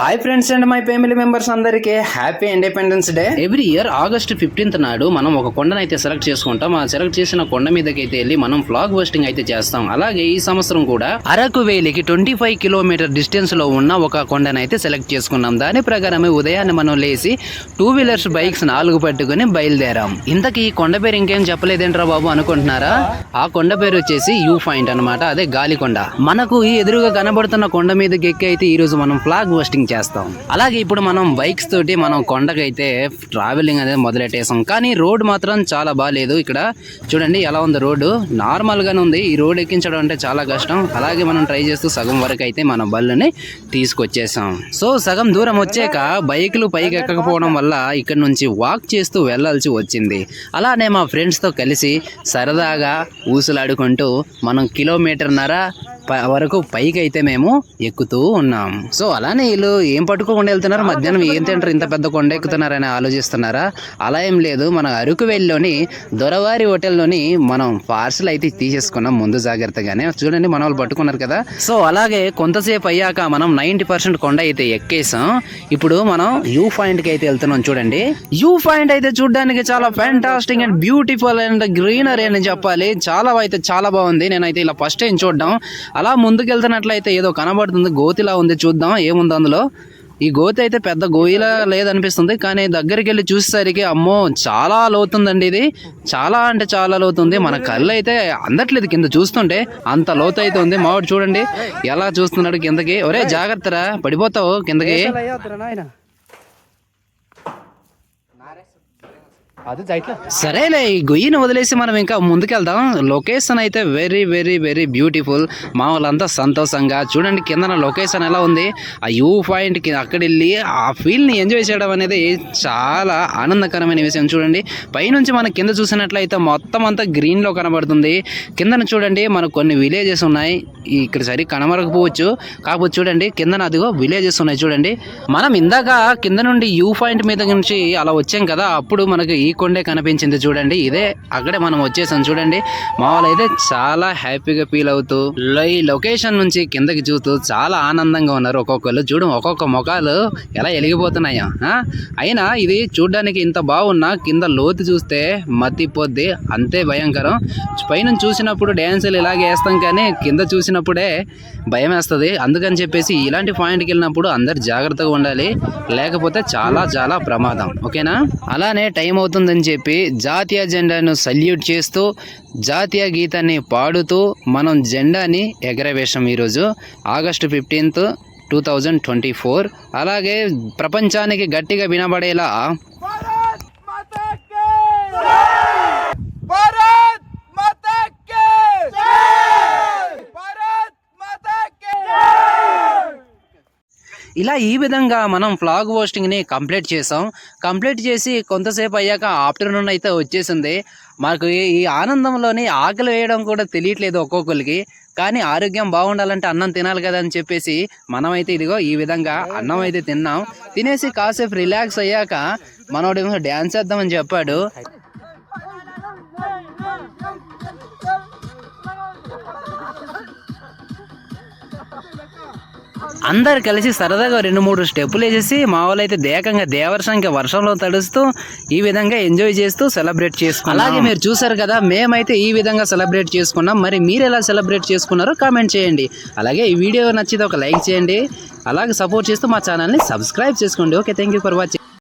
Hi friends and my family members అందరికీ happy independence day. Every year August 15th నాడు మనం ఒక కొండను అయితే సెలెక్ట్ చేసుకుంటాం. ఆ సెలెక్ట్ చేసిన కొండ మీదకి అయితే వెళ్ళి మనం ఫ్లాగ్ హోస్టింగ్ అయితే చేస్తాం. అలాగే ఈ సంవత్సరం కూడా అరకు వేలికి 25 కిలోమీటర్ డిస్టెన్స్ లో ఉన్న ఒక కొండను అయితే సెలెక్ట్ చేసుకున్నాం. దాని ప్రకారమే ఉదయాన్నే మనం లేచి 2 వీలర్స్ బైక్స్ 4 పట్టుకుని బయలుదేరాం. ఇంతకీ ఈ కొండ పేరు ఇంకేం చెప్పలేదేంట్రా బాబు అనుకుంటున్నారా? ఆ కొండ పేరు వచ్చేసి యూ పాయింట్ అనమాట. అదే గాలికొండ. మనకు ఈ ఎదురుగా కనబడుతున్న కొండ మీదకి ఎక్కి అయితే ఈ రోజు మనం ఫ్లాగ్ హోస్టింగ్ చేస్తాం. అలాగే ఇప్పుడు మనం బైక్స్ తోటి మనం కొండకైతే ట్రావెలింగ్ అనేది మొదలెట్టేసాం. కానీ రోడ్ మాత్రం చాలా బాగాలేదు. ఇక్కడ చూడండి ఎలా ఉంది రోడ్డు. నార్మల్ గానే ఉంది. ఈ రోడ్ ఎక్కించడం అంటే చాలా కష్టం. అలాగే మనం ట్రై చేస్తూ సగం వరకు అయితే మన బళ్ళని తీసుకొచ్చేసాం. సో సగం దూరం వచ్చాక బైకులు పైకి ఎక్కకపోవడం వల్ల ఇక్కడ నుంచి వాక్ చేస్తూ వెళ్లాల్సి వచ్చింది. అలానే మా ఫ్రెండ్స్ తో కలిసి సరదాగా ఊసులాడుకుంటూ మనం 1.5 కిలోమీటర్ వరకు పైకి అయితే మేము ఎక్కుతూ ఉన్నాం. సో అలానే వీళ్ళు ఏం పట్టుకోకుండా వెళ్తున్నారు, మధ్యాహ్నం ఏం తింటారు, ఇంత పెద్ద కొండ ఎక్కుతున్నారని ఆలోచిస్తున్నారా? అలా ఏం లేదు. మన అరకువేలిలోని దొరవారి హోటల్లోని మనం పార్సల్ అయితే తీసేసుకున్నాం ముందు జాగ్రత్తగానే. చూడండి మన వాళ్ళు పట్టుకున్నారు కదా. సో అలాగే కొంతసేపు అయ్యాక మనం 90% కొండ అయితే ఎక్కేసాం. ఇప్పుడు మనం యూ పాయింట్కి అయితే వెళ్తున్నాం. చూడండి యూ పాయింట్ అయితే చూడడానికి చాలా fantastic and beautiful and greenery అని చెప్పాలి. చాలా బాగుంది. నేనైతే ఇలా ఫస్ట్ టైం చూడడం. అలా ముందుకు వెళ్తున్నట్లయితే ఏదో కనబడుతుంది, గోతిలా ఉంది. చూద్దాం ఏముంది అందులో. ఈ గోతి అయితే పెద్ద గోయిలా లేదనిపిస్తుంది, కానీ దగ్గరికి వెళ్ళి చూసేసరికి అమ్మో చాలా లోతుందండి. ఇది చాలా అంటే చాలా లోతుంది. మన కళ్ళు అయితే అందట్లేదు కింద చూస్తుంటే, అంత లోతు అయితే ఉంది. మావాడు చూడండి ఎలా చూస్తున్నాడు కిందకి. ఒరే జాగ్రత్తరా, పడిపోతావు కిందకి. సరేలే, ఈ గొయ్యిని వదిలేసి మనం ఇంకా ముందుకెళ్దాం. లొకేషన్ అయితే వెరీ వెరీ వెరీ బ్యూటిఫుల్. మా వాళ్ళంతా సంతోషంగా చూడండి కిందన లొకేషన్ ఎలా ఉంది. ఆ యూ పాయింట్కి అక్కడ వెళ్ళి ఆ ఫీల్ని ఎంజాయ్ చేయడం అనేది చాలా ఆనందకరమైన విషయం. చూడండి పైనుంచి మనం కింద చూసినట్లయితే మొత్తం అంతా గ్రీన్లో కనబడుతుంది. కిందన చూడండి మనకు కొన్ని విలేజెస్ ఉన్నాయి. ఇక్కడ సరి కనబడకపోవచ్చు, కాకపోతే చూడండి కిందన అదిగో విలేజెస్ ఉన్నాయి. చూడండి మనం ఇందాక కింద నుండి యూ పాయింట్ మీద నుంచి అలా వచ్చాం కదా, అప్పుడు మనకి ఈ కొండే కనిపించింది. చూడండి ఇదే అక్కడే మనం వచ్చేసాం. చూడండి మా వాళ్ళు అయితే చాలా హ్యాపీగా ఫీల్ అవుతూ ఈ లొకేషన్ నుంచి కిందకి చూస్తూ చాలా ఆనందంగా ఉన్నారు. ఒక్కొక్కరు చూడు, ఒక్కొక్క ముఖాలు ఎలా వెలిగిపోతున్నాయా. అయినా ఇది చూడడానికి ఇంత బాగున్నా కింద లోతు చూస్తే మత్తిపోద్ది, అంతే భయంకరం. పైన చూసినప్పుడు డ్యాన్సులు ఇలాగే వేస్తాం, కానీ కింద చూసినప్పుడే భయం వేస్తుంది. అందుకని చెప్పేసి ఇలాంటి పాయింట్కి వెళ్ళినప్పుడు అందరు జాగ్రత్తగా ఉండాలి, లేకపోతే చాలా చాలా ప్రమాదం. ఓకేనా? అలానే టైం అవుతుందని చెప్పి జాతీయ జెండాను సల్యూట్ చేస్తూ జాతీయ గీతాన్ని పాడుతూ మనం జెండాని ఎగరవేశాం ఈరోజు August 15th, 2024. అలాగే ప్రపంచానికి గట్టిగా వినబడేలా ఇలా ఈ విధంగా మనం ఫ్లాగ్ హోస్టింగ్ని కంప్లీట్ చేసాం. కంప్లీట్ చేసి కొంతసేపు అయ్యాక ఆఫ్టర్నూన్ అయితే వచ్చేసింది. మాకు ఈ ఆనందంలోని ఆకలి వేయడం కూడా తెలియట్లేదు ఒక్కొక్కరికి. కానీ ఆరోగ్యం బాగుండాలంటే అన్నం తినాలి కదా అని చెప్పేసి మనమైతే ఇదిగో ఈ విధంగా అన్నం అయితే తిన్నాం. తినేసి కాసేపు రిలాక్స్ అయ్యాక మనోడు డ్యాన్స్ చేద్దామని చెప్పాడు. అందరు కలిసి సరదాగా 2-3 స్టెప్పులు వేసేసి మా వాళ్ళు అయితే దేవర్షంకి వర్షంలో తడుస్తూ ఈ విధంగా ఎంజాయ్ చేస్తూ సెలబ్రేట్ చేసుకున్నాం. అలాగే మీరు చూసారు కదా, మేమైతే ఈ విధంగా సెలబ్రేట్ చేసుకున్నాం. మరి మీరు ఎలా సెలబ్రేట్ చేసుకున్నారో కామెంట్ చేయండి. అలాగే ఈ వీడియో నచ్చితే ఒక లైక్ చేయండి. అలాగే సపోర్ట్ చేస్తూ మా ఛానల్ని సబ్స్క్రైబ్ చేసుకోండి. Okay, thank you for watching.